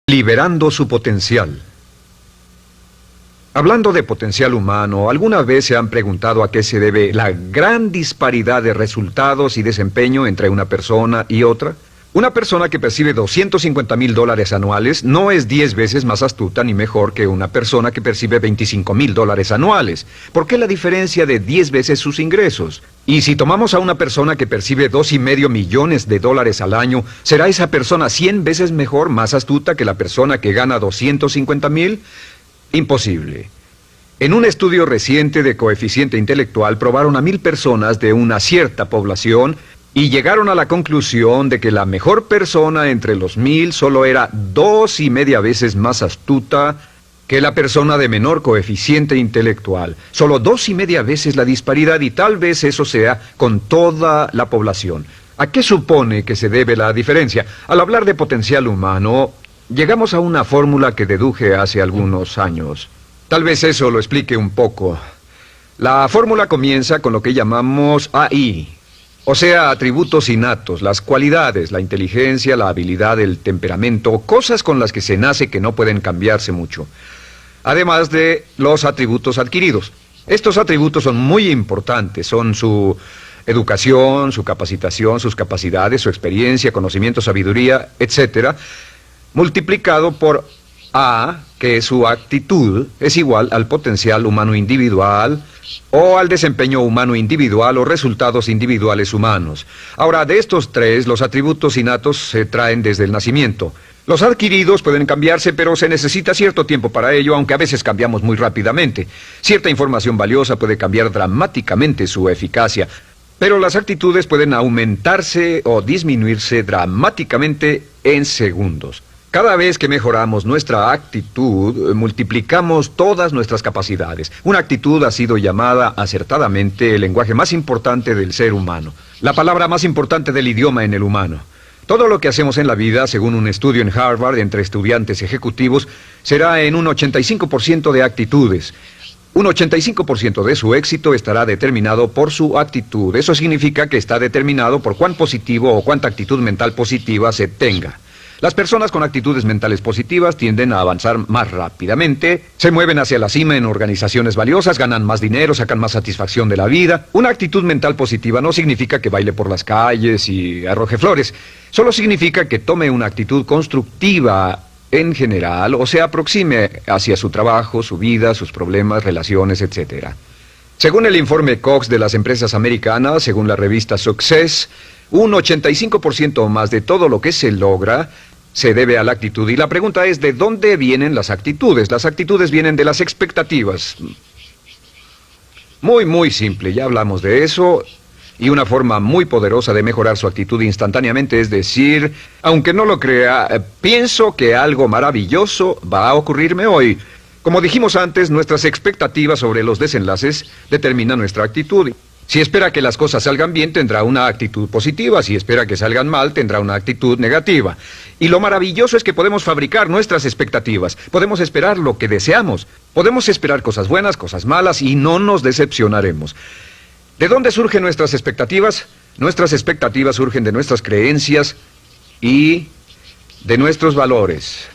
Liberando su potencial. Hablando de potencial humano, ¿alguna vez se han preguntado a qué se debe la gran disparidad de resultados y desempeño entre una persona y otra? Una persona que percibe $250,000 anuales no es 10 veces más astuta ni mejor que una persona que percibe $25,000 anuales. ¿Por qué la diferencia de 10 veces sus ingresos? Y si tomamos a una persona que percibe $2,5 millones al año, ¿será esa persona 100 veces mejor, más astuta que la persona que gana $250,000? Imposible. En un estudio reciente de coeficiente intelectual probaron a 1,000 personas de una cierta población y llegaron a la conclusión de que la mejor persona entre los 1,000 solo era 2,5 veces más astuta que la persona de menor coeficiente intelectual. Solo 2,5 veces la disparidad, y tal vez eso sea con toda la población. ¿A qué supone que se debe la diferencia? Al hablar de potencial humano, llegamos a una fórmula que deduje hace algunos años. Tal vez eso lo explique un poco. La fórmula comienza con lo que llamamos AI. O sea, atributos innatos, las cualidades, la inteligencia, la habilidad, el temperamento, cosas con las que se nace que no pueden cambiarse mucho. Además de los atributos adquiridos. Estos atributos son muy importantes, son su educación, su capacitación, sus capacidades, su experiencia, conocimiento, sabiduría, etc., multiplicado por A, que es su actitud, es igual al potencial humano individual, o al desempeño humano individual o resultados individuales humanos. Ahora, de estos tres, los atributos innatos se traen desde el nacimiento. Los adquiridos pueden cambiarse, pero se necesita cierto tiempo para ello, aunque a veces cambiamos muy rápidamente. Cierta información valiosa puede cambiar dramáticamente su eficacia, pero las actitudes pueden aumentarse o disminuirse dramáticamente en segundos. Cada vez que mejoramos nuestra actitud, multiplicamos todas nuestras capacidades. Una actitud ha sido llamada acertadamente el lenguaje más importante del ser humano, la palabra más importante del idioma en el humano. Todo lo que hacemos en la vida, según un estudio en Harvard entre estudiantes ejecutivos, será en un 85% de actitudes. Un 85% de su éxito estará determinado por su actitud. Eso significa que está determinado por cuán positivo o cuánta actitud mental positiva se tenga. Las personas con actitudes mentales positivas tienden a avanzar más rápidamente, se mueven hacia la cima en organizaciones valiosas, ganan más dinero, sacan más satisfacción de la vida. Una actitud mental positiva no significa que baile por las calles y arroje flores. Solo significa que tome una actitud constructiva en general o se aproxime hacia su trabajo, su vida, sus problemas, relaciones, etc. Según el informe Cox de las empresas americanas, según la revista Success, un 85% o más de todo lo que se logra se debe a la actitud. Y la pregunta es, ¿de dónde vienen las actitudes? Las actitudes vienen de las expectativas. Muy simple, ya hablamos de eso. Y una forma muy poderosa de mejorar su actitud instantáneamente es decir, aunque no lo crea, pienso que algo maravilloso va a ocurrirme hoy. Como dijimos antes, nuestras expectativas sobre los desenlaces determinan nuestra actitud. Si espera que las cosas salgan bien, tendrá una actitud positiva. Si espera que salgan mal, tendrá una actitud negativa. Y lo maravilloso es que podemos fabricar nuestras expectativas. Podemos esperar lo que deseamos. Podemos esperar cosas buenas, cosas malas, y no nos decepcionaremos. ¿De dónde surgen nuestras expectativas? Nuestras expectativas surgen de nuestras creencias y de nuestros valores.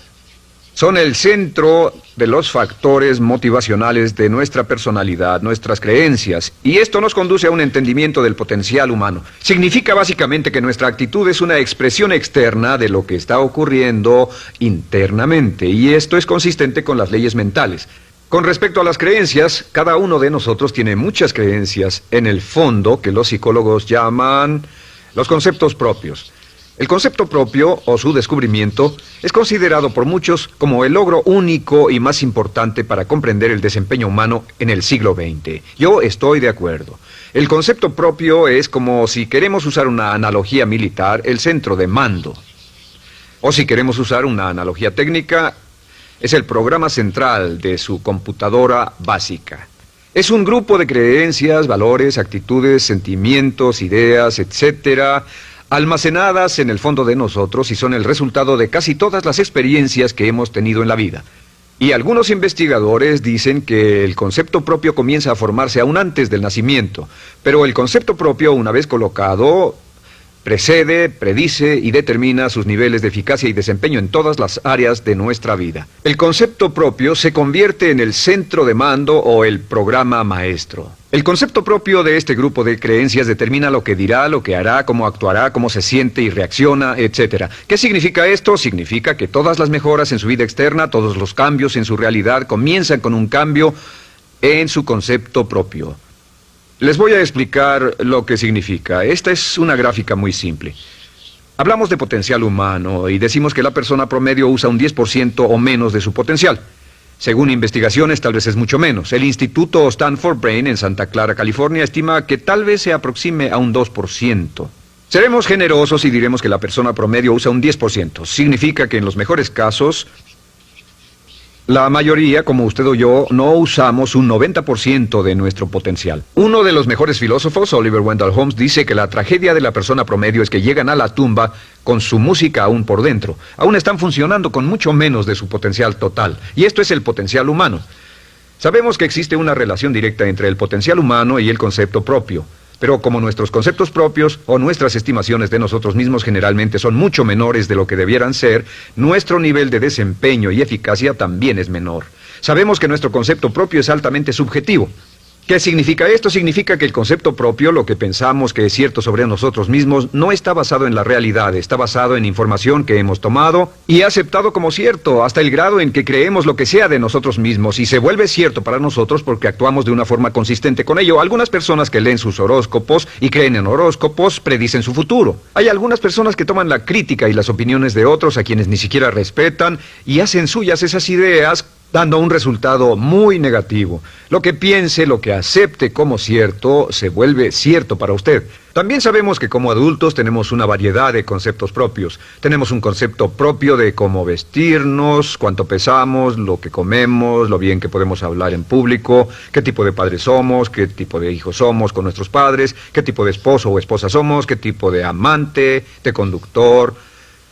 Son el centro de los factores motivacionales de nuestra personalidad, nuestras creencias, y esto nos conduce a un entendimiento del potencial humano. Significa básicamente que nuestra actitud es una expresión externa de lo que está ocurriendo internamente, y esto es consistente con las leyes mentales. Con respecto a las creencias, cada uno de nosotros tiene muchas creencias en el fondo que los psicólogos llaman los conceptos propios. El concepto propio, o su descubrimiento, es considerado por muchos como el logro único y más importante para comprender el desempeño humano en el siglo XX. Yo estoy de acuerdo. El concepto propio es como, si queremos usar una analogía militar, el centro de mando. O si queremos usar una analogía técnica, es el programa central de su computadora básica. Es un grupo de creencias, valores, actitudes, sentimientos, ideas, etcétera, almacenadas en el fondo de nosotros y son el resultado de casi todas las experiencias que hemos tenido en la vida. Y algunos investigadores dicen que el concepto propio comienza a formarse aún antes del nacimiento, pero el concepto propio, una vez colocado, precede, predice y determina sus niveles de eficacia y desempeño en todas las áreas de nuestra vida. El concepto propio se convierte en el centro de mando o el programa maestro. El concepto propio de este grupo de creencias determina lo que dirá, lo que hará, cómo actuará, cómo se siente y reacciona, etc. ¿Qué significa esto? Significa que todas las mejoras en su vida externa, todos los cambios en su realidad comienzan con un cambio en su concepto propio. Les voy a explicar lo que significa. Esta es una gráfica muy simple. Hablamos de potencial humano y decimos que la persona promedio usa un 10% o menos de su potencial. Según investigaciones, tal vez es mucho menos. El Instituto Stanford Brain en Santa Clara, California, estima que tal vez se aproxime a un 2%. Seremos generosos y diremos que la persona promedio usa un 10%. Significa que en los mejores casos, la mayoría, como usted o yo, no usamos un 90% de nuestro potencial. Uno de los mejores filósofos, Oliver Wendell Holmes, dice que la tragedia de la persona promedio es que llegan a la tumba con su música aún por dentro. Aún están funcionando con mucho menos de su potencial total. Y esto es el potencial humano. Sabemos que existe una relación directa entre el potencial humano y el concepto propio. Pero como nuestros conceptos propios o nuestras estimaciones de nosotros mismos generalmente son mucho menores de lo que debieran ser, nuestro nivel de desempeño y eficacia también es menor. Sabemos que nuestro concepto propio es altamente subjetivo. ¿Qué significa esto? Significa que el concepto propio, lo que pensamos que es cierto sobre nosotros mismos, no está basado en la realidad, está basado en información que hemos tomado y aceptado como cierto, hasta el grado en que creemos lo que sea de nosotros mismos y se vuelve cierto para nosotros porque actuamos de una forma consistente con ello. Algunas personas que leen sus horóscopos y creen en horóscopos predicen su futuro. Hay algunas personas que toman la crítica y las opiniones de otros a quienes ni siquiera respetan y hacen suyas esas ideas, dando un resultado muy negativo. Lo que piense, lo que acepte como cierto, se vuelve cierto para usted. También sabemos que como adultos tenemos una variedad de conceptos propios. Tenemos un concepto propio de cómo vestirnos, cuánto pesamos, lo que comemos, lo bien que podemos hablar en público, qué tipo de padres somos, qué tipo de hijos somos con nuestros padres, qué tipo de esposo o esposa somos, qué tipo de amante, de conductor.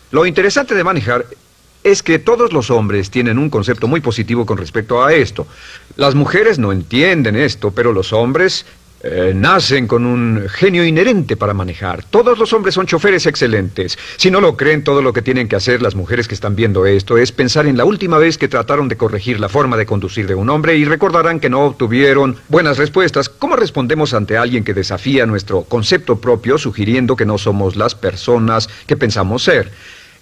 Lo interesante de manejar es que todos los hombres tienen un concepto muy positivo con respecto a esto. Las mujeres no entienden esto, pero los hombres nacen con un genio inherente para manejar. Todos los hombres son choferes excelentes. Si no lo creen, todo lo que tienen que hacer las mujeres que están viendo esto es pensar en la última vez que trataron de corregir la forma de conducir de un hombre y recordarán que no obtuvieron buenas respuestas. ¿Cómo respondemos ante alguien que desafía nuestro concepto propio, sugiriendo que no somos las personas que pensamos ser?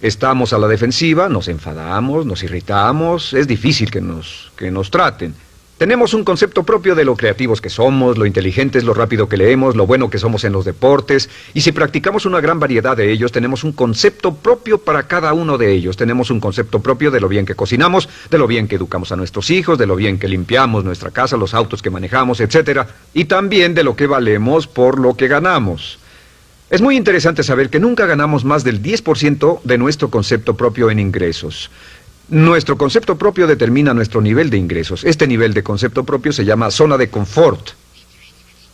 Estamos a la defensiva, nos enfadamos, nos irritamos, es difícil que nos traten. Tenemos un concepto propio de lo creativos que somos, lo inteligentes, lo rápido que leemos, lo bueno que somos en los deportes, y si practicamos una gran variedad de ellos, tenemos un concepto propio para cada uno de ellos. Tenemos un concepto propio de lo bien que cocinamos, de lo bien que educamos a nuestros hijos, de lo bien que limpiamos nuestra casa, los autos que manejamos, etc. Y también de lo que valemos por lo que ganamos. Es muy interesante saber que nunca ganamos más del 10% de nuestro concepto propio en ingresos. Nuestro concepto propio determina nuestro nivel de ingresos. Este nivel de concepto propio se llama zona de confort.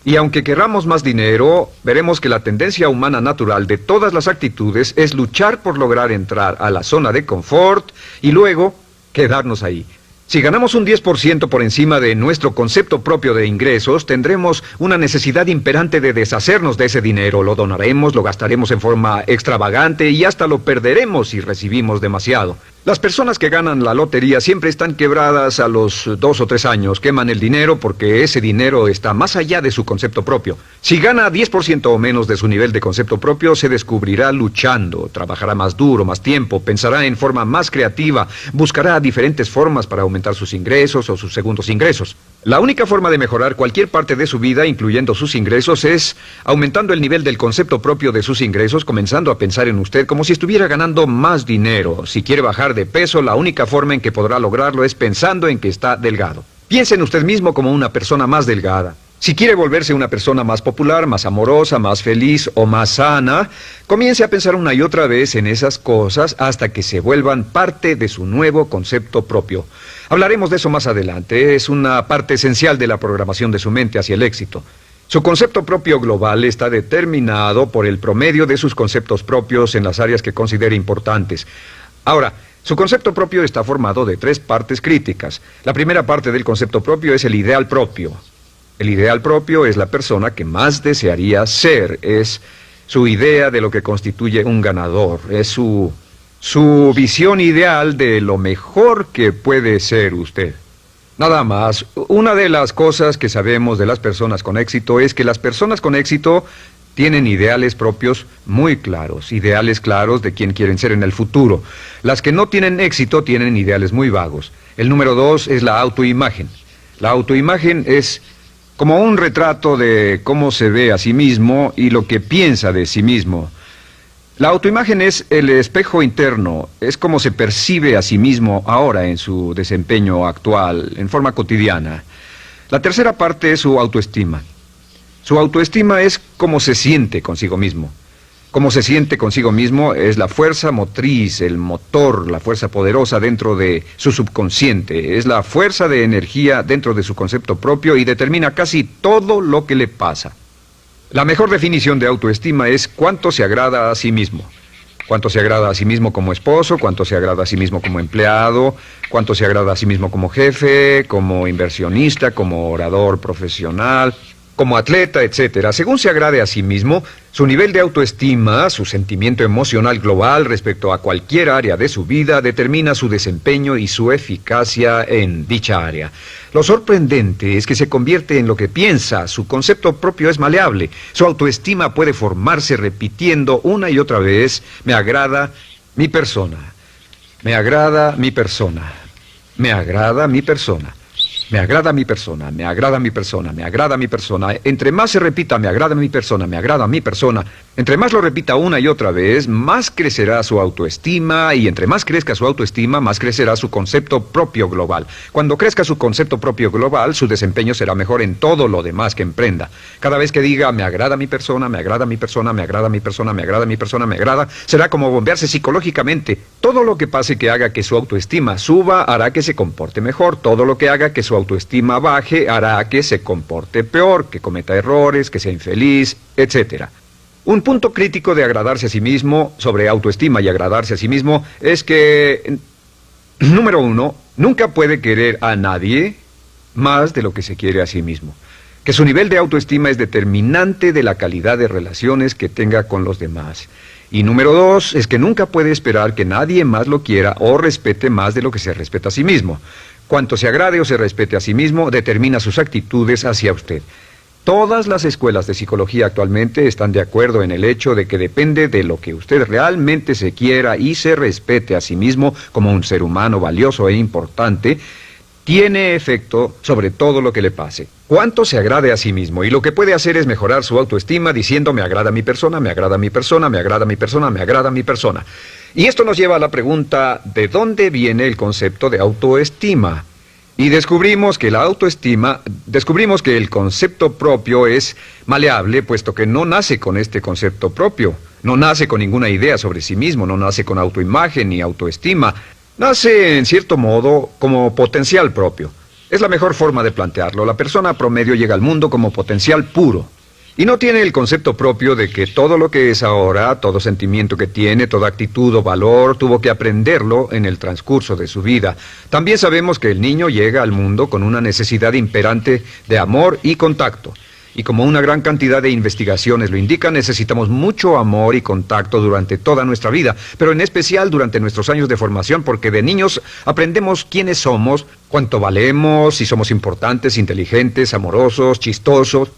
Y aunque querramos más dinero, veremos que la tendencia humana natural de todas las actitudes es luchar por lograr entrar a la zona de confort y luego quedarnos ahí. Si ganamos un 10% por encima de nuestro concepto propio de ingresos, tendremos una necesidad imperante de deshacernos de ese dinero. Lo donaremos, lo gastaremos en forma extravagante y hasta lo perderemos si recibimos demasiado. Las personas que ganan la lotería siempre están quebradas a los 2 o 3 años. Queman el dinero porque ese dinero está más allá de su concepto propio. Si gana 10% o menos de su nivel de concepto propio, se descubrirá luchando, trabajará más duro, más tiempo, pensará en forma más creativa, buscará diferentes formas para aumentar sus ingresos o sus segundos ingresos. La única forma de mejorar cualquier parte de su vida, incluyendo sus ingresos, es aumentando el nivel del concepto propio de sus ingresos, comenzando a pensar en usted como si estuviera ganando más dinero. Si quiere bajar de peso, la única forma en que podrá lograrlo es pensando en que está delgado. Piense en usted mismo como una persona más delgada. Si quiere volverse una persona más popular, más amorosa, más feliz o más sana, comience a pensar una y otra vez en esas cosas hasta que se vuelvan parte de su nuevo concepto propio. Hablaremos de eso más adelante. Es una parte esencial de la programación de su mente hacia el éxito. Su concepto propio global está determinado por el promedio de sus conceptos propios en las áreas que considere importantes. Ahora, su concepto propio está formado de 3 partes críticas. La primera parte del concepto propio es el ideal propio. El ideal propio es la persona que más desearía ser, es su idea de lo que constituye un ganador, es su visión ideal de lo mejor que puede ser usted. Nada más, una de las cosas que sabemos de las personas con éxito es que las personas con éxito tienen ideales propios muy claros, ideales claros de quién quieren ser en el futuro. Las que no tienen éxito tienen ideales muy vagos. El número 2 es la autoimagen. La autoimagen es como un retrato de cómo se ve a sí mismo y lo que piensa de sí mismo. La autoimagen es el espejo interno, es como se percibe a sí mismo ahora en su desempeño actual, en forma cotidiana. La tercera parte es su autoestima. Su autoestima es cómo se siente consigo mismo. Cómo se siente consigo mismo es la fuerza motriz, el motor, la fuerza poderosa dentro de su subconsciente. Es la fuerza de energía dentro de su concepto propio y determina casi todo lo que le pasa. La mejor definición de autoestima es cuánto se agrada a sí mismo. Cuánto se agrada a sí mismo como esposo, cuánto se agrada a sí mismo como empleado, cuánto se agrada a sí mismo como jefe, como inversionista, como orador profesional, como atleta, etcétera. Según se agrade a sí mismo, su nivel de autoestima, su sentimiento emocional global respecto a cualquier área de su vida, determina su desempeño y su eficacia en dicha área. Lo sorprendente es que se convierte en lo que piensa, su concepto propio es maleable, su autoestima puede formarse repitiendo una y otra vez, me agrada mi persona, me agrada mi persona, me agrada mi persona. Me agrada mi persona, me agrada mi persona, me agrada mi persona. Entre más se repita, me agrada mi persona, me agrada mi persona, entre más lo repita una y otra vez, más crecerá su autoestima y entre más crezca su autoestima, más crecerá su concepto propio global. Cuando crezca su concepto propio global, su desempeño será mejor en todo lo demás que emprenda. Cada vez que diga, me agrada mi persona, me agrada mi persona, me agrada mi persona, me agrada mi persona, me agrada, será como bombearse psicológicamente. Todo lo que pase que haga que su autoestima suba, hará que se comporte mejor. Todo lo que haga que su autoestima baje hará que se comporte peor, que cometa errores, que sea infeliz, etc. Un punto crítico de agradarse a sí mismo, sobre autoestima y agradarse a sí mismo, es que, número 1, nunca puede querer a nadie más de lo que se quiere a sí mismo. Que su nivel de autoestima es determinante de la calidad de relaciones que tenga con los demás. Y número 2, es que nunca puede esperar que nadie más lo quiera o respete más de lo que se respeta a sí mismo. Cuanto se agrade o se respete a sí mismo, determina sus actitudes hacia usted. Todas las escuelas de psicología actualmente están de acuerdo en el hecho de que depende de lo que usted realmente se quiera y se respete a sí mismo como un ser humano valioso e importante, tiene efecto sobre todo lo que le pase. Cuánto se agrade a sí mismo, y lo que puede hacer es mejorar su autoestima diciendo me agrada mi persona, me agrada mi persona, me agrada mi persona, me agrada mi persona. Y esto nos lleva a la pregunta, ¿de dónde viene el concepto de autoestima? Y descubrimos que el concepto propio es maleable, puesto que no nace con este concepto propio, no nace con ninguna idea sobre sí mismo, no nace con autoimagen ni autoestima, nace en cierto modo como potencial propio. Es la mejor forma de plantearlo. La persona promedio llega al mundo como potencial puro. Y no tiene el concepto propio de que todo lo que es ahora, todo sentimiento que tiene, toda actitud o valor, tuvo que aprenderlo en el transcurso de su vida. También sabemos que el niño llega al mundo con una necesidad imperante de amor y contacto. Y como una gran cantidad de investigaciones lo indican, necesitamos mucho amor y contacto durante toda nuestra vida, pero en especial durante nuestros años de formación, porque de niños aprendemos quiénes somos, cuánto valemos, si somos importantes, inteligentes, amorosos, chistosos.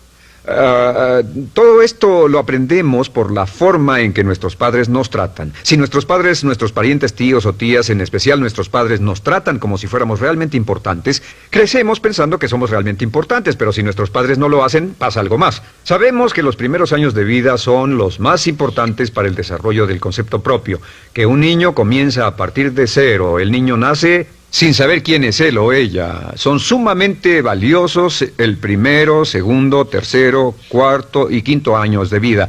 Todo esto lo aprendemos por la forma en que nuestros padres nos tratan. Si nuestros padres, nuestros parientes, tíos o tías, en especial nuestros padres, nos tratan como si fuéramos realmente importantes, crecemos pensando que somos realmente importantes, pero si nuestros padres no lo hacen, pasa algo más. Sabemos que los primeros años de vida son los más importantes para el desarrollo del concepto propio, que un niño comienza a partir de cero. El niño nace sin saber quién es él o ella. Son sumamente valiosos el primero, segundo, tercero, cuarto y quinto años de vida.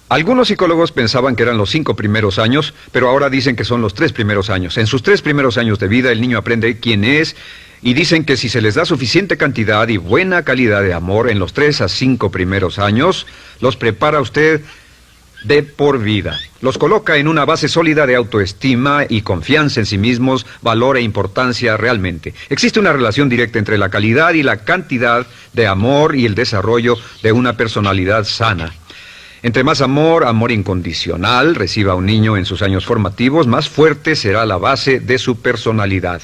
Algunos psicólogos pensaban que eran los 5 primeros años, pero ahora dicen que son los 3 primeros años. En sus 3 primeros años de vida el niño aprende quién es y dicen que si se les da suficiente cantidad y buena calidad de amor en los 3 a 5 primeros años, los prepara usted de por vida. Los coloca en una base sólida de autoestima y confianza en sí mismos, valor e importancia realmente. Existe una relación directa entre la calidad y la cantidad de amor y el desarrollo de una personalidad sana. Entre más amor, amor incondicional, reciba un niño en sus años formativos, más fuerte será la base de su personalidad.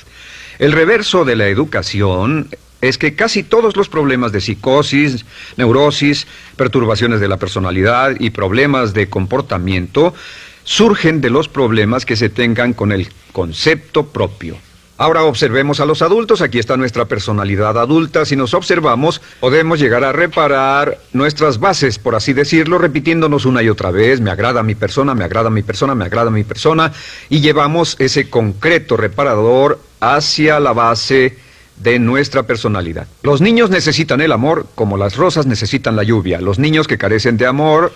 El reverso de la educación es que casi todos los problemas de psicosis, neurosis, perturbaciones de la personalidad y problemas de comportamiento surgen de los problemas que se tengan con el concepto propio. Ahora observemos a los adultos. Aquí está nuestra personalidad adulta. Si nos observamos, podemos llegar a reparar nuestras bases, por así decirlo, repitiéndonos una y otra vez: me agrada mi persona, me agrada mi persona, me agrada mi persona, y llevamos ese concreto reparador hacia la base de nuestra personalidad. Los niños necesitan el amor como las rosas necesitan la lluvia. Los niños que carecen de amor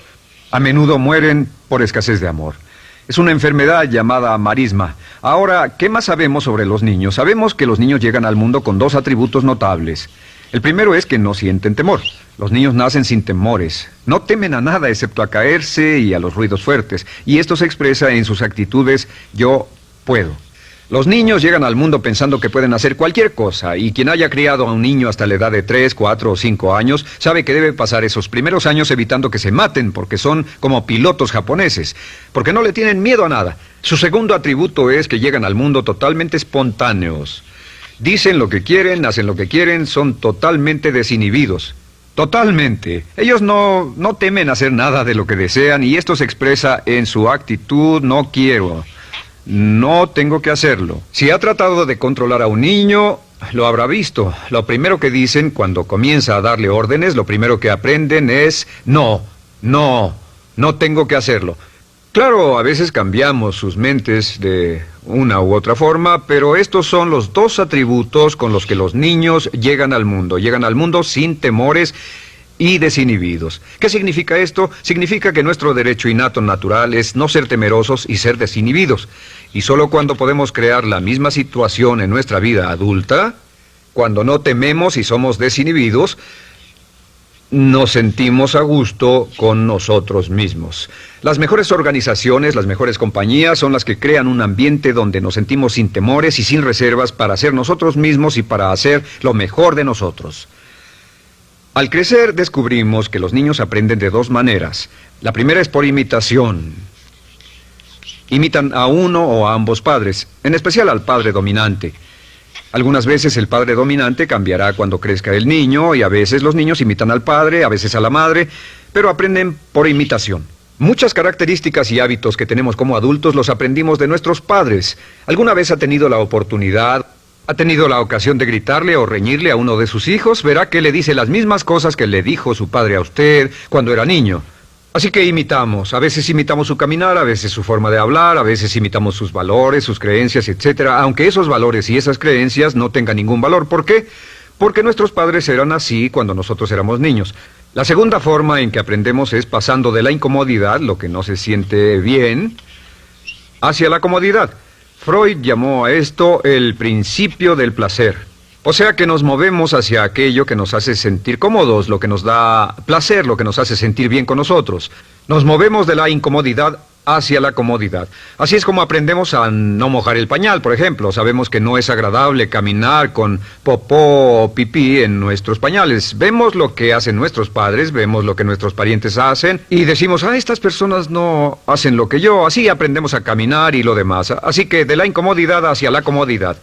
a menudo mueren por escasez de amor. Es una enfermedad llamada marisma. Ahora, ¿qué más sabemos sobre los niños? Sabemos que los niños llegan al mundo con dos atributos notables. El primero es que no sienten temor. Los niños nacen sin temores. No temen a nada excepto a caerse y a los ruidos fuertes. Y esto se expresa en sus actitudes: yo puedo. Los niños llegan al mundo pensando que pueden hacer cualquier cosa, y quien haya criado a un niño hasta la edad de 3, 4 o 5 años sabe que debe pasar esos primeros años evitando que se maten, porque son como pilotos japoneses, porque no le tienen miedo a nada. Su segundo atributo es que llegan al mundo totalmente espontáneos. Dicen lo que quieren, hacen lo que quieren, son totalmente desinhibidos. Totalmente. Ellos no temen hacer nada de lo que desean, y esto se expresa en su actitud: no quiero. No tengo que hacerlo. Si ha tratado de controlar a un niño, lo habrá visto. Lo primero que dicen cuando comienza a darle órdenes, lo primero que aprenden es: no tengo que hacerlo. Claro, a veces cambiamos sus mentes de una u otra forma, pero estos son los dos atributos con los que los niños llegan al mundo. Llegan al mundo sin temores y desinhibidos. ¿Qué significa esto? Significa que nuestro derecho innato natural es no ser temerosos y ser desinhibidos. Y solo cuando podemos crear la misma situación en nuestra vida adulta, cuando no tememos y somos desinhibidos, nos sentimos a gusto con nosotros mismos. Las mejores organizaciones, las mejores compañías son las que crean un ambiente donde nos sentimos sin temores y sin reservas para ser nosotros mismos y para hacer lo mejor de nosotros. Al crecer descubrimos que los niños aprenden de dos maneras. La primera es por imitación. Imitan a uno o a ambos padres, en especial al padre dominante. Algunas veces el padre dominante cambiará cuando crezca el niño, y a veces los niños imitan al padre, a veces a la madre, pero aprenden por imitación. Muchas características y hábitos que tenemos como adultos los aprendimos de nuestros padres. ¿Alguna vez ha tenido la oportunidad, ha tenido la ocasión de gritarle o reñirle a uno de sus hijos? Verá que le dice las mismas cosas que le dijo su padre a usted cuando era niño. Así que imitamos. A veces imitamos su caminar, a veces su forma de hablar, a veces imitamos sus valores, sus creencias, etcétera, aunque esos valores y esas creencias no tengan ningún valor. ¿Por qué? Porque nuestros padres eran así cuando nosotros éramos niños. La segunda forma en que aprendemos es pasando de la incomodidad, lo que no se siente bien, hacia la comodidad. Freud llamó a esto el principio del placer. O sea que nos movemos hacia aquello que nos hace sentir cómodos, lo que nos da placer, lo que nos hace sentir bien con nosotros. Nos movemos de la incomodidad hacia la comodidad. Así es como aprendemos a no mojar el pañal, por ejemplo. Sabemos que no es agradable caminar con popó o pipí en nuestros pañales. Vemos lo que hacen nuestros padres, vemos lo que nuestros parientes hacen y decimos: estas personas no hacen lo que yo. Así aprendemos a caminar y lo demás. Así que de la incomodidad hacia la comodidad.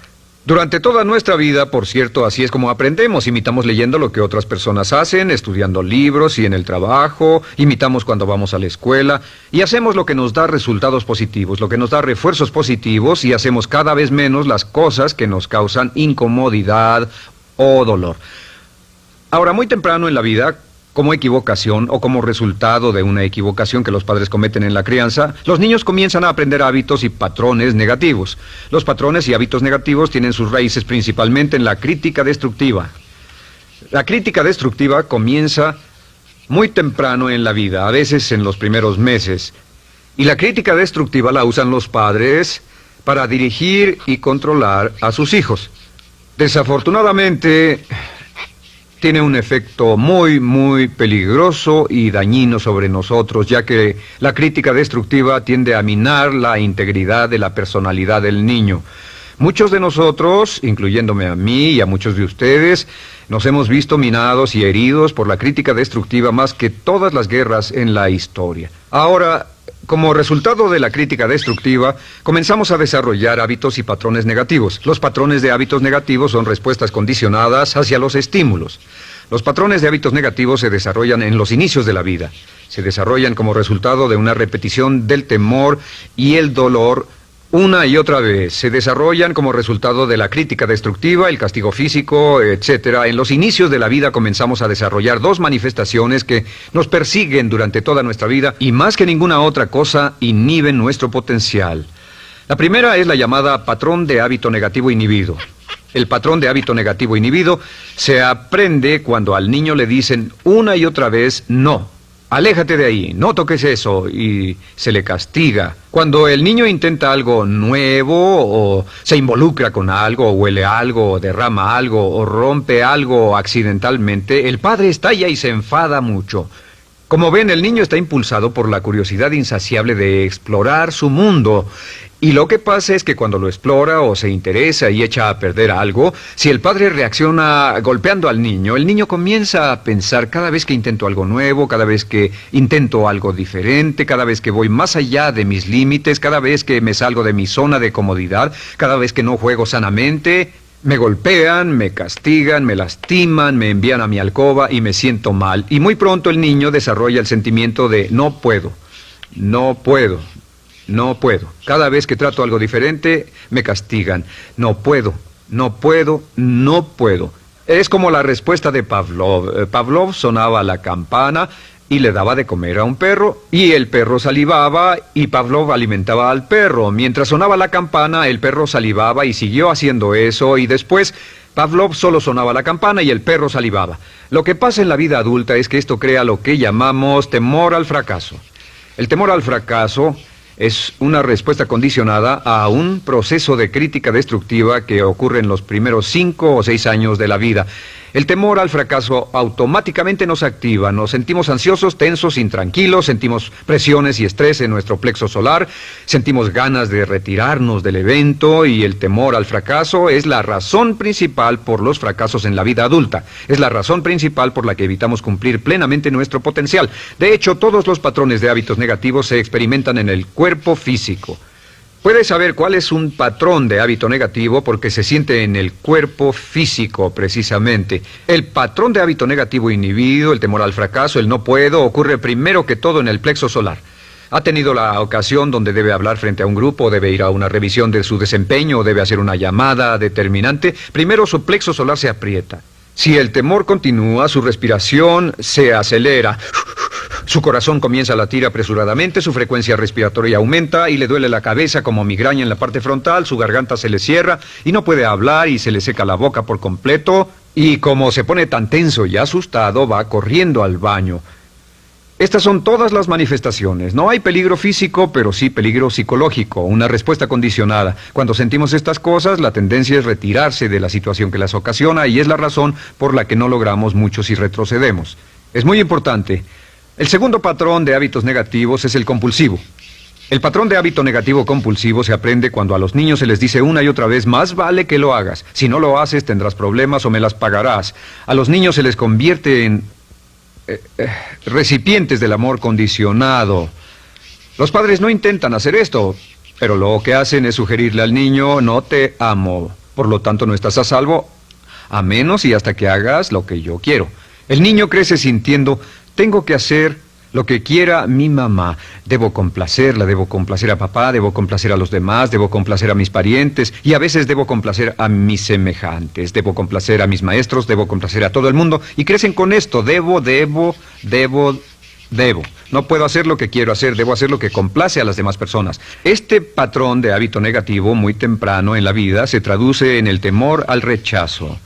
Durante toda nuestra vida, por cierto, así es como aprendemos. Imitamos leyendo lo que otras personas hacen, estudiando libros y en el trabajo, imitamos cuando vamos a la escuela, y hacemos lo que nos da resultados positivos, lo que nos da refuerzos positivos, y hacemos cada vez menos las cosas que nos causan incomodidad o dolor. Ahora, muy temprano en la vida, como equivocación o como resultado de una equivocación que los padres cometen en la crianza, los niños comienzan a aprender hábitos y patrones negativos. Los patrones y hábitos negativos tienen sus raíces principalmente en la crítica destructiva. La crítica destructiva comienza muy temprano en la vida, a veces en los primeros meses. Y la crítica destructiva la usan los padres para dirigir y controlar a sus hijos. Desafortunadamente, tiene un efecto muy peligroso y dañino sobre nosotros, ya que la crítica destructiva tiende a minar la integridad de la personalidad del niño. Muchos de nosotros, incluyéndome a mí y a muchos de ustedes, nos hemos visto minados y heridos por la crítica destructiva más que todas las guerras en la historia. Ahora, como resultado de la crítica destructiva, comenzamos a desarrollar hábitos y patrones negativos. Los patrones de hábitos negativos son respuestas condicionadas hacia los estímulos. Los patrones de hábitos negativos se desarrollan en los inicios de la vida. Se desarrollan como resultado de una repetición del temor y el dolor una y otra vez. Se desarrollan como resultado de la crítica destructiva, el castigo físico, etc. En los inicios de la vida comenzamos a desarrollar dos manifestaciones que nos persiguen durante toda nuestra vida y más que ninguna otra cosa inhiben nuestro potencial. La primera es la llamada patrón de hábito negativo inhibido. El patrón de hábito negativo inhibido se aprende cuando al niño le dicen una y otra vez no. Aléjate de ahí, no toques eso, y se le castiga. Cuando el niño intenta algo nuevo, o se involucra con algo, o huele algo, o derrama algo, o rompe algo accidentalmente, el padre estalla y se enfada mucho. Como ven, el niño está impulsado por la curiosidad insaciable de explorar su mundo. Y lo que pasa es que cuando lo explora o se interesa y echa a perder algo, si el padre reacciona golpeando al niño, el niño comienza a pensar cada vez que intento algo nuevo, cada vez que intento algo diferente, cada vez que voy más allá de mis límites, cada vez que me salgo de mi zona de comodidad, cada vez que no juego sanamente, me golpean, me castigan, me lastiman, me envían a mi alcoba y me siento mal. Y muy pronto el niño desarrolla el sentimiento de no puedo, no puedo. No puedo. Cada vez que trato algo diferente, me castigan. No puedo, no puedo, no puedo. Es como la respuesta de Pavlov. Pavlov sonaba la campana y le daba de comer a un perro, y el perro salivaba, y Pavlov alimentaba al perro. Mientras sonaba la campana, el perro salivaba y siguió haciendo eso, y después Pavlov solo sonaba la campana y el perro salivaba. Lo que pasa en la vida adulta es que esto crea lo que llamamos temor al fracaso. El temor al fracaso es una respuesta condicionada a un proceso de crítica destructiva que ocurre en los primeros 5 o 6 años de la vida. El temor al fracaso automáticamente nos activa, nos sentimos ansiosos, tensos, intranquilos, sentimos presiones y estrés en nuestro plexo solar, sentimos ganas de retirarnos del evento, y el temor al fracaso es la razón principal por los fracasos en la vida adulta. Es la razón principal por la que evitamos cumplir plenamente nuestro potencial. De hecho, todos los patrones de hábitos negativos se experimentan en el cuerpo físico. Puedes saber cuál es un patrón de hábito negativo porque se siente en el cuerpo físico, precisamente. El patrón de hábito negativo inhibido, el temor al fracaso, el no puedo, ocurre primero que todo en el plexo solar. ¿Ha tenido la ocasión donde debe hablar frente a un grupo, debe ir a una revisión de su desempeño o debe hacer una llamada determinante? Primero su plexo solar se aprieta. Si el temor continúa, su respiración se acelera. Su corazón comienza a latir apresuradamente, su frecuencia respiratoria aumenta y le duele la cabeza como migraña en la parte frontal, su garganta se le cierra y no puede hablar y se le seca la boca por completo, y como se pone tan tenso y asustado, va corriendo al baño. Estas son todas las manifestaciones. No hay peligro físico, pero sí peligro psicológico, una respuesta condicionada. Cuando sentimos estas cosas, la tendencia es retirarse de la situación que las ocasiona, y es la razón por la que no logramos mucho si retrocedemos. Es muy importante. El segundo patrón de hábitos negativos es el compulsivo. El patrón de hábito negativo compulsivo se aprende cuando a los niños se les dice una y otra vez: más vale que lo hagas. Si no lo haces, tendrás problemas o me las pagarás. A los niños se les convierte en recipientes del amor condicionado. Los padres no intentan hacer esto, pero lo que hacen es sugerirle al niño: no te amo, por lo tanto no estás a salvo, a menos y hasta que hagas lo que yo quiero. El niño crece sintiendo: tengo que hacer lo que quiera mi mamá. Debo complacerla, debo complacer a papá, debo complacer a los demás, debo complacer a mis parientes, y a veces debo complacer a mis semejantes, debo complacer a mis maestros, debo complacer a todo el mundo, y crecen con esto: debo. No puedo hacer lo que quiero hacer, debo hacer lo que complace a las demás personas. Este patrón de hábito negativo muy temprano en la vida se traduce en el temor al rechazo.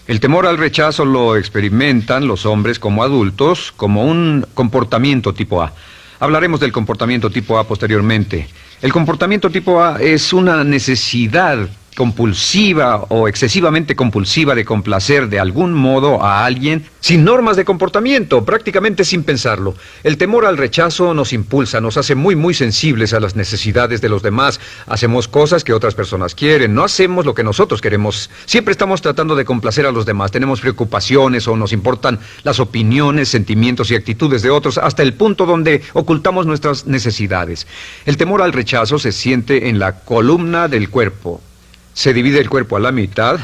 El temor al rechazo lo experimentan los hombres como adultos como un comportamiento tipo A. Hablaremos del comportamiento tipo A posteriormente. El comportamiento tipo A es una necesidad compulsiva o excesivamente compulsiva de complacer de algún modo a alguien sin normas de comportamiento, prácticamente sin pensarlo. El temor al rechazo nos impulsa, nos hace muy sensibles a las necesidades de los demás. Hacemos cosas que otras personas quieren, no hacemos lo que nosotros queremos. Siempre estamos tratando de complacer a los demás. Tenemos preocupaciones o nos importan las opiniones, sentimientos y actitudes de otros hasta el punto donde ocultamos nuestras necesidades. El temor al rechazo se siente en la columna del cuerpo. Se divide el cuerpo a la mitad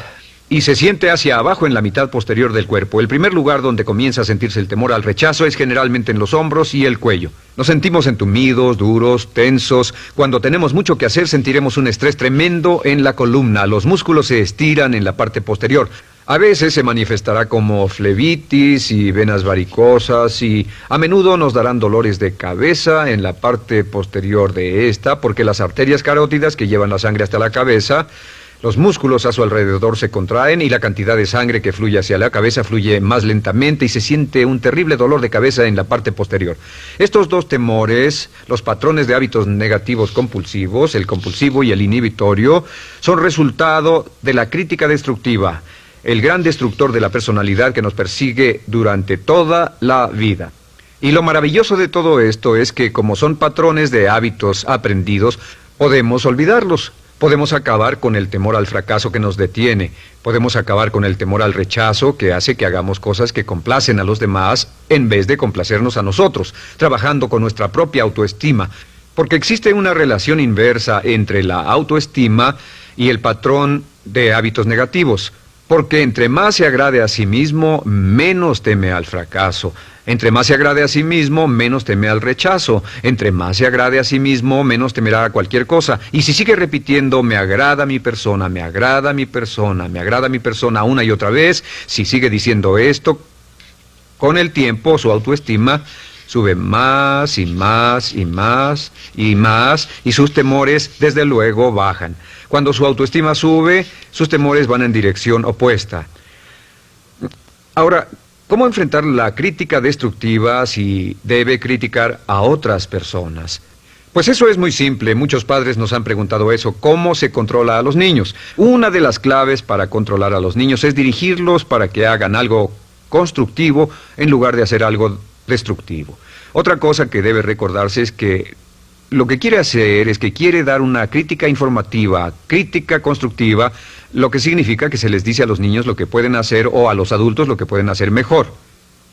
y se siente hacia abajo en la mitad posterior del cuerpo. El primer lugar donde comienza a sentirse el temor al rechazo es generalmente en los hombros y el cuello. Nos sentimos entumidos, duros, tensos. Cuando tenemos mucho que hacer sentiremos un estrés tremendo en la columna. Los músculos se estiran en la parte posterior. A veces se manifestará como flebitis y venas varicosas y a menudo nos darán dolores de cabeza en la parte posterior de esta porque las arterias carótidas que llevan la sangre hasta la cabeza, los músculos a su alrededor se contraen y la cantidad de sangre que fluye hacia la cabeza fluye más lentamente y se siente un terrible dolor de cabeza en la parte posterior. Estos dos temores, los patrones de hábitos negativos compulsivos, el compulsivo y el inhibitorio, son resultado de la crítica destructiva, el gran destructor de la personalidad que nos persigue durante toda la vida. Y lo maravilloso de todo esto es que como son patrones de hábitos aprendidos, podemos olvidarlos. Podemos acabar con el temor al fracaso que nos detiene. Podemos acabar con el temor al rechazo que hace que hagamos cosas que complacen a los demás en vez de complacernos a nosotros, trabajando con nuestra propia autoestima. Porque existe una relación inversa entre la autoestima y el patrón de hábitos negativos. Porque entre más se agrade a sí mismo, menos teme al fracaso. Entre más se agrade a sí mismo, menos teme al rechazo. Entre más se agrade a sí mismo, menos temerá a cualquier cosa. Y si sigue repitiendo, me agrada mi persona, me agrada mi persona, me agrada mi persona una y otra vez, si sigue diciendo esto, con el tiempo su autoestima sube más y más y más y más y sus temores desde luego bajan. Cuando su autoestima sube, sus temores van en dirección opuesta. Ahora, ¿cómo enfrentar la crítica destructiva si debe criticar a otras personas? Pues eso es muy simple. Muchos padres nos han preguntado eso. ¿Cómo se controla a los niños? Una de las claves para controlar a los niños es dirigirlos para que hagan algo constructivo en lugar de hacer algo destructivo. Otra cosa que debe recordarse es que lo que quiere hacer es que quiere dar una crítica informativa, crítica constructiva, lo que significa que se les dice a los niños lo que pueden hacer o a los adultos lo que pueden hacer mejor.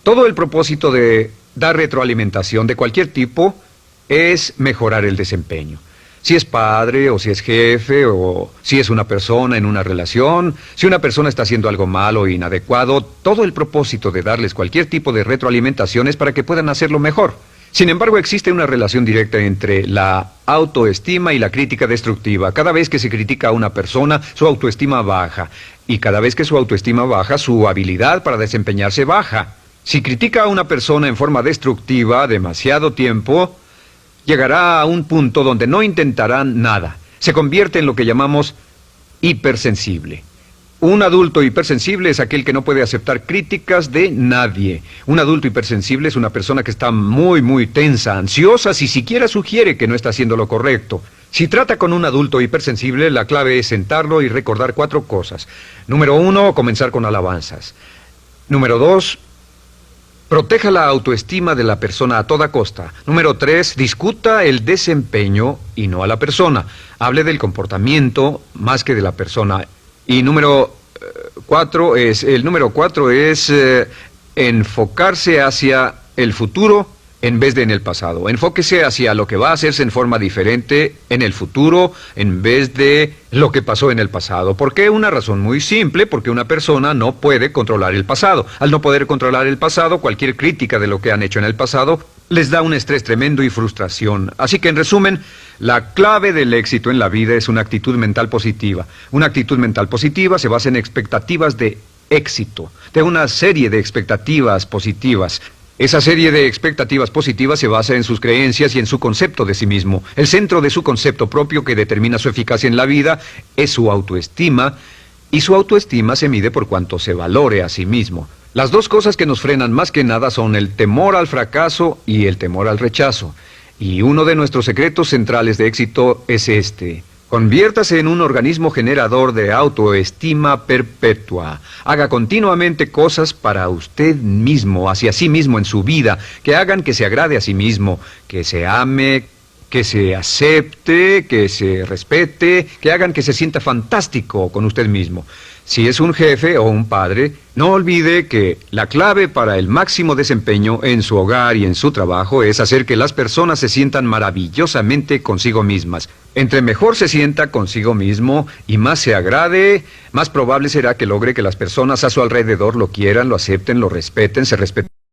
Todo el propósito de dar retroalimentación de cualquier tipo es mejorar el desempeño. Si es padre o si es jefe o si es una persona en una relación, si una persona está haciendo algo malo o inadecuado, todo el propósito de darles cualquier tipo de retroalimentación es para que puedan hacerlo mejor. Sin embargo, existe una relación directa entre la autoestima y la crítica destructiva. Cada vez que se critica a una persona, su autoestima baja. Y cada vez que su autoestima baja, su habilidad para desempeñarse baja. Si critica a una persona en forma destructiva demasiado tiempo, llegará a un punto donde no intentarán nada. Se convierte en lo que llamamos hipersensible. Un adulto hipersensible es aquel que no puede aceptar críticas de nadie. Un adulto hipersensible es una persona que está muy tensa, ansiosa, si siquiera sugiere que no está haciendo lo correcto. Si trata con un adulto hipersensible, la clave es sentarlo y recordar 4 cosas. Número 1, comenzar con alabanzas. Número 2, proteja la autoestima de la persona a toda costa. Número 3, discuta el desempeño y no a la persona. Hable del comportamiento más que de la persona. Y número 4 es enfocarse hacia el futuro en vez de en el pasado. Enfóquese hacia lo que va a hacerse en forma diferente en el futuro en vez de lo que pasó en el pasado. ¿Por qué? Una razón muy simple, porque una persona no puede controlar el pasado. Al no poder controlar el pasado, cualquier crítica de lo que han hecho en el pasado les da un estrés tremendo y frustración. Así que, en resumen, la clave del éxito en la vida es una actitud mental positiva. Una actitud mental positiva se basa en expectativas de éxito, de una serie de expectativas positivas. Esa serie de expectativas positivas se basa en sus creencias y en su concepto de sí mismo. El centro de su concepto propio que determina su eficacia en la vida es su autoestima, y su autoestima se mide por cuanto se valore a sí mismo. Las dos cosas que nos frenan más que nada son el temor al fracaso y el temor al rechazo. Y uno de nuestros secretos centrales de éxito es este: Conviértase en un organismo generador de autoestima perpetua. Haga continuamente cosas para usted mismo, hacia sí mismo en su vida, que hagan que se agrade a sí mismo, que se ame, que se acepte, que se respete, que hagan que se sienta fantástico con usted mismo. Si es un jefe o un padre, no olvide que la clave para el máximo desempeño en su hogar y en su trabajo es hacer que las personas se sientan maravillosamente consigo mismas. Entre mejor se sienta consigo mismo y más se agrade, más probable será que logre que las personas a su alrededor lo quieran, lo acepten, lo respeten, se respeten